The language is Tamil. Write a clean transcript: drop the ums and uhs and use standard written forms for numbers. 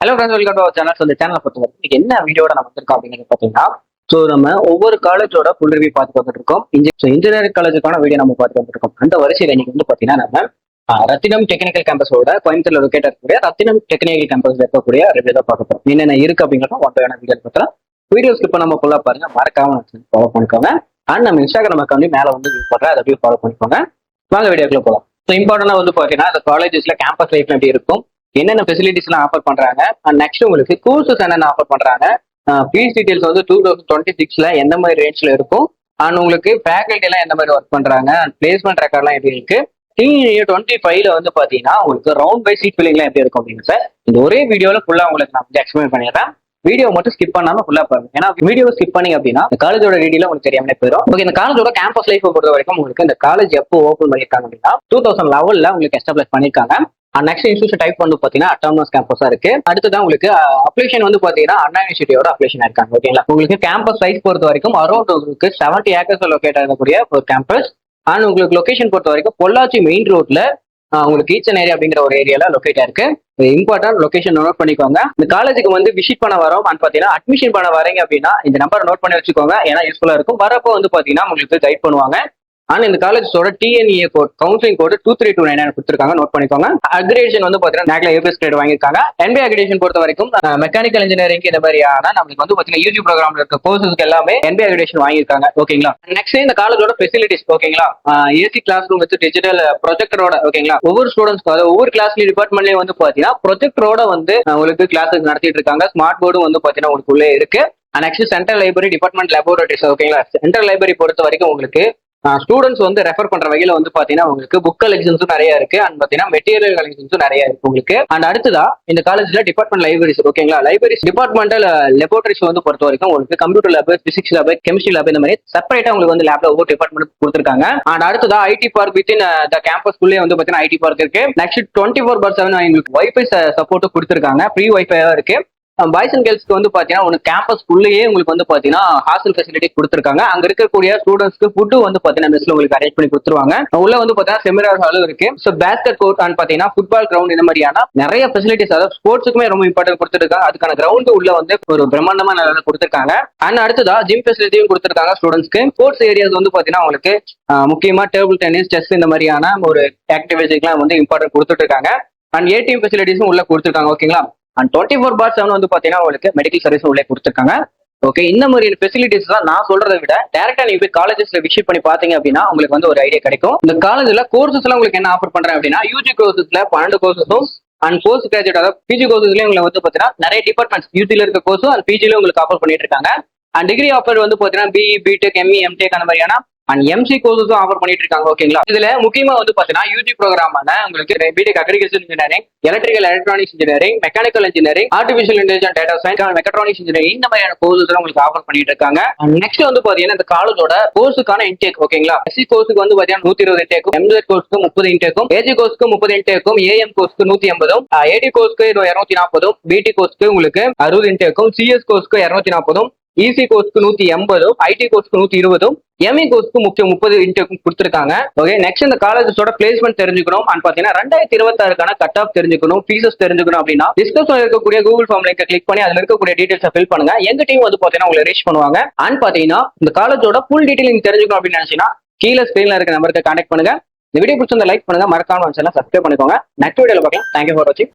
Hello friends, welcome to our channel. So இந்த சேனலை பொறுத்தவரை இன்னைக்கு என்ன வீடியோட நம்ம வந்திருக்கோம் அப்படின்னு பார்த்தீங்கன்னா, ஸோ நம்ம ஒவ்வொரு காலேஜோட ஃபுல் ரிவ்யூ பார்த்து வந்துட்டு இருக்கோம். இன்ஜினியரிங் காலேஜுக்கான வீடியோ நம்ம பார்த்து வந்துட்டு இருக்கோம். அந்த வரிசையில் இன்னைக்கு வந்து பார்த்தீங்கன்னா நம்ம ரத்தினம் டெக்னிக்கல் கேம்பஸோட கோயம்புத்தூர்ல லொக்கேட் இருக்கக்கூடிய ரத்தினம் டெக்னிக்கல் கேம்பஸ்ல இருக்கக்கூடிய ரிவ்யூ தான் பார்க்க போறோம். என்னென்ன இருக்கு அப்படிங்கிறத ஒன்றான வீடியோ பார்த்தலாம். வீடியோ ஸ்கிப் பண்ணாம ஃபுல்லா பாருங்க, மறக்காம ஃபாலோ பண்ணிக்கோங்க. அண்ட் நம்ம இன்ஸ்டாகிராம் அக்கௌண்ட் மேல வந்து வியூ பண்றேன், அதை ஃபாலோ பண்ணிக்கோங்க. வாங்க வீடியோக்குள்ள போகலாம். ஸோ இம்பார்ட்டன்டா வந்து பார்த்தீங்கன்னா இந்த காலேஜஸ்ல கேம்பஸ் லைஃப் எப்படி இருக்கும், என்னென்ன ஃபெசிலிட்டிஸ் எல்லாம் ஆஃபர் பண்றாங்க, அண்ட் நெக்ஸ்ட் உங்களுக்கு கோர்சஸ் என்னென்ன ஆஃபர் பண்றாங்க, ஃபீஸ் டீடைல்ஸ் வந்து 2026ல எந்த மாதிரி ரேஞ்ச்ல இருக்கும், அண்ட் உங்களுக்கு ஃபேக்கல்ட்டி எல்லாம் எந்த மாதிரி ஒர்க் பண்றாங்க, அண்ட் பிளேஸ்மெண்ட் ரெக்கார்ட்லாம் எப்படி இருக்கு, 2025ல வந்து பாத்தீங்கன்னா உங்களுக்கு ரவுண்ட் பை சீட் ஃபில்லிங்லாம் எப்படி இருக்கும் அப்படின்னு சார் இந்த ஒரே வீடியோல ஃபுல்லா உங்களுக்கு நான் வந்து எக்ஸ்பிளைன் பண்ணிடுறேன். வீடியோ மட்டும் ஸ்கிப் பண்ணாம ஃபுல்லா பாருங்க. ஏன்னா வீடியோ ஸ்கிப் பண்ணீங்க அப்படின்னா இந்த காலேஜோட டீடைல உங்களுக்கு தெரியாமலே போயிடும். ஓகே, இந்த காலேஜோட கேம்பஸ் லைஃப் பொறுத்த வரைக்கும் உங்களுக்கு இந்த காலேஜ் எப்போ ஓப்பன் பண்ணிருக்காங்க அப்படின்னா 2011ல உங்களுக்கு எஸ்டாப்ளிஷ் பண்ணிருக்காங்க. நெக்ஸ்ட் இன்ஸ்டியூஷன் டைப் வந்து பாத்தீங்கன்னா அட்டானமஸ் கேம்பஸா இருக்கு. அடுத்ததான் உங்களுக்கு அப்ளிகேஷன் வந்து பாத்தீங்கன்னா அண்ணா யூனிவர்சிட்டியோட அப்ளிகேஷன் இருக்காங்க. ஓகேங்களா, உங்களுக்கு கேம்பஸ் சைஸ் பொறுத்த வரைக்கும் அரௌண்ட் உங்களுக்கு 70 ஏக்கர்ஸ் லொக்கேட் ஆகக்கூடிய ஒரு கேம்பஸ். அண்ட் உங்களுக்கு லொகேஷன் பொறுத்த வரைக்கும் பொள்ளாச்சி மெயின் ரோட்ல உங்களுக்கு ஈச்சன் ஏரியா அப்படிங்கிற ஒரு ஏரியால லொக்கேட் இருக்கு. இம்பார்ட்டன்ட் லொகேஷன் நோட் பண்ணிக்கோங்க. இந்த காலேஜுக்கு வந்து விசிட் பண்ண வரோம் அண்ட் பாத்தீங்கன்னா அட்மிஷன் பண்ண வரீங்க அப்படின்னா இந்த நம்பரை நோட் பண்ணி வச்சுக்கோங்க. ஏன்னா யூஸ்ஃபுல்லா இருக்கும். வரப்போ வந்து பாத்தீங்கன்னா உங்களுக்கு கைட் பண்ணுவாங்க. ஆனா இந்த காலேஜோட டிஎன்ஏ கோட் கவுன்சிலிங் கோட் 2329 கொடுத்துருக்காங்க, நோட் பண்ணிக்கோங்க. அக்ரிடேஷன் வந்து பாத்தீங்கன்னா நேக்ல ஏபிஎஸ் கிரேட் வாங்கியிருக்காங்க. NBA அக்ரிடேஷன் பொறுத்த வரைக்கும் மெக்கானிக்கல் இன்ஜினியரிங் இந்த மாதிரியான நம்மளுக்கு வந்து பாத்தீங்கன்னா யூஜி ப்ரோக்ராம்ல இருக்க கோர்சஸ்க்கு எல்லாமே NBA அக்ரிடேஷன் வாங்கியிருக்காங்க. ஓகேங்களா, நெக்ஸ்ட் இந்த காலேஜோட ஃபெசிலிட்டிஸ் ஓகேங்களா, AC class room with digital ப்ரொஜெக்டரோட. ஓகேங்களா, ஒவ்வொரு ஸ்டூடெண்ட்ஸ்க்கு அதாவது ஒவ்வொரு கிளாஸ்லயும் டிபார்ட்மெண்ட்லயும் வந்து பாத்தீங்கன்னா ப்ரொஜெக்டரோட வந்து உங்களுக்கு கிளாஸஸ் நடத்திட்டு இருக்காங்க. ஸ்மார்ட் போர்டும் வந்து பாத்தீங்கன்னா உங்களுக்கு உள்ளே இருக்கு. Next central library department லெபோரட்டரிஸ். ஓகேங்களா, சென்ட்ரல் லைப்ரரி பொறுத்த வரைக்கும் உங்களுக்கு ஸ்டூடெண்ட்ஸ் வந்து ரெஃபர் பண்ற வகையில வந்து பாத்தீங்கன்னா உங்களுக்கு புக் கலெக்ஷன்ஸும் நிறைய இருக்கு. அண்ட் பாத்தீங்கன்னா மெட்டீரியல் கலெக்ஷன்ஸும் நிறைய இருக்கு உங்களுக்கு. அண்ட் அடுத்ததா இந்த காலேஜ்ல டிபார்ட்மெண்ட் லைப்ரரிஸ். ஓகேங்களா, லைப்ரரிஸ் டிபார்ட்மெண்டல் லெபோரட்டரிஸ் வந்து பொறுத்த வரைக்கும் உங்களுக்கு computer lab, physics lab, chemistry lab இந்த மாதிரி செப்பரேட்டா உங்களுக்கு வந்து லேப்ல ஒவ்வொரு டிபார்ட்மெண்ட் கொடுத்துருக்காங்க. அண்ட் அடுத்ததா IT park within the campus குள்ளே வந்து பாத்தீங்கன்னா ஐடி பார்க் இருக்கு. நெக்ஸ்ட் 24/7 உங்களுக்கு வைஃபை சப்போர்ட் கொடுத்துருக்காங்க. ஃப்ரீ வைஃபை இருக்கு. பாய்ஸ் அண்ட் கேர்ள்ஸ்க்கு வந்து பாத்தீங்கன்னா உங்களுக்கு கேம்பஸ் குள்ளேயே உங்களுக்கு வந்து பாத்தீங்கன்னா ஹாஸ்டல் ஃபெசிலிட்டி கொடுத்துருக்காங்க. அங்க இருக்கக்கூடிய ஸ்டூடெண்ட்ஸ்க்கு ஃபுட்டு வந்து பாத்தீங்கன்னா மெஸ்ல உங்களுக்கு அரேஞ்ச் பண்ணி கொடுத்துருவாங்க. உள்ள வந்து பாத்தீங்கன்னா செமினார் ஹாலும் இருக்கு. ஸோ பேஸ்கெட் கோர்ட் அண்ட் பாத்தீங்கன்னா ஃபுட்பால் கிரவுண்ட் இந்த மாதிரியான நிறைய ஃபெசிலிட்டிஸ், அதாவது ஸ்போர்ட்ஸுக்குமே ரொம்ப இம்பார்ட்டன்ட் கொடுத்துருக்காங்க. அதுக்கான கிரவுண்ட் உள்ள வந்து ஒரு பிரம்மாண்டமா நல்லா கொடுத்துருக்காங்க. அண்ட் அடுத்ததா ஜிம் ஃபெசிலிட்டியும் கொடுத்துருக்காங்க ஸ்டூடெண்ட்ஸ்க்கு. ஸ்போர்ட்ஸ் ஏரியாஸ் வந்து பாத்தீங்கன்னா உங்களுக்கு முக்கியமா டேபிள் டென்னிஸ், செஸ் இந்த மாதிரியான ஒரு ஆக்டிவிட்டிஸ்லாம் வந்து இம்பார்ட்டன்ட் கொடுத்துட்டு இருக்காங்க. அண்ட் ஏடிஎம் ஃபெசிலிட்டிஸும் உள்ள கொடுத்துருக்காங்க. ஓகேங்களா, அண்ட் 24/7 வந்து பாத்தீங்கன்னா உங்களுக்கு மெடிக்கல் சர்வீஸ் உள்ளே கொடுத்துருக்காங்க. ஓகே, இந்த மாதிரி ஃபெசிலிட்டிஸ் தான் நான் சொல்றதை விட டேரக்டா நீங்க போய் காலேஜஸ்ல விசிட் பண்ணி பாத்தீங்க அப்படின்னா உங்களுக்கு வந்து ஒரு ஐடியா கிடைக்கும். இந்த காலேஜ்ல கோர்சஸ் எல்லாம் உங்களுக்கு என்ன ஆஃபர் பண்றேன் அப்படின்னா யூஜி கோர்சஸ்ல 12 கோர்சஸும் அண்ட் போஸ்ட் கிராஜுவேட் அதாவது பிஜி கோர்சஸ்லயும் உங்களுக்கு வந்து பாத்தீங்கன்னா நிறைய டிபார்ட்மெண்ட்ஸ் யூஜில இருக்க கோர்ஸும் அண்ட் பிஜில உங்களுக்கு ஆஃபர் பண்ணிட்டு இருக்காங்க. அண்ட் டிகிரி ஆஃபர் வந்து பாத்தீங்கன்னா பிஇ, பிடெக், எம்இ, எம்டெக் அந்த மாதிரியான அண்ட் எம்சி கோர்சஸும் ஆஃபர் பண்ணிட்டு இருக்காங்க. ஓகேங்களா, இதுல முக்கியமா வந்து பாத்தீங்கன்னா யூஜி ப்ரோக்ராமான உங்களுக்கு BTech agriculture engineering, electrical electronics engineering, mechanical engineering, artificial intelligence, data science, mechatronics engineering இந்த மாதிரியான கோர்சஸ் உங்களுக்கு ஆஃபர் பண்ணிட்டு இருக்காங்க. நெக்ஸ்ட் வந்து பாத்தீங்கன்னா இந்த காலேஜோட கோர்ஸுக்கான இன்டேக். ஓகேங்களா, எஸ்சி கோர்ஸுக்கு வந்து பாத்தீங்கன்னா 120 இன்டேக்கும், எம்ஜெட் கோர்ஸ்க்கு 30 இன்டேக்கும், ஏஜி கோர்ஸ்க்கு 30 இன்டேக்கும், ஏஎம் கோர்ஸ்க்கு 180, ஏடி கோர்ஸ்க்கு 240, பிடி கோர்ஸ்க்கு உங்களுக்கு 60 இன்டேக்கும், சிஎஸ் கோர்ஸ்க்கு 240, இசி கோர்ஸ்க்கு 180, ஐடி கோர்ஸ்க்கு 120, எம்இ கோர்ஸ்க்கு 30 இன்டேக்கும் கொடுத்துருக்காங்க. ஓகே, நெக்ஸ்ட் இந்த காலேஜஸோட பிளேஸ்மெண்ட் தெரிஞ்சுக்கணும் அண்ட் பாத்தீங்கன்னா 2026க்கான கட் ஆஃப் தெரிஞ்சுக்கணும், ஃபீஸஸ் தெரிஞ்சுக்கணும் அப்படின்னா டிஸ்கிரிப்ஷன்ல இருக்கக்கூடிய கூகுள் ஃபார்ம் லிங்கை கிளிக் பண்ணி அதுல இருக்கக்கூடிய டீடைல்ஸ் ஃபில் பண்ணுங்க. எங்க டீம் வந்து பாத்தீங்கன்னா உங்களை ரீச் பண்ணுவாங்க. அண்ட் பாத்தீங்கன்னா இந்த காலேஜோட ஃபுல் டீடைல் தெரிஞ்சுக்கணும் அப்படின்னு நினைச்சீங்கன்னா கீழே ஸ்கிரீன்ல இருக்க நம்பருக்கு கான்டாக்ட் பண்ணுங்க. இந்த வீடியோ பிடிச்சிருந்தா லைக் பண்ணுங்க, மறக்காம சப்ஸ்கிரைப் பண்ணிக்கோங்க. நெக்ஸ்ட் வீடியோல பார்க்கலாம். தேங்க்யூ ஃபார் வாட்சிங்.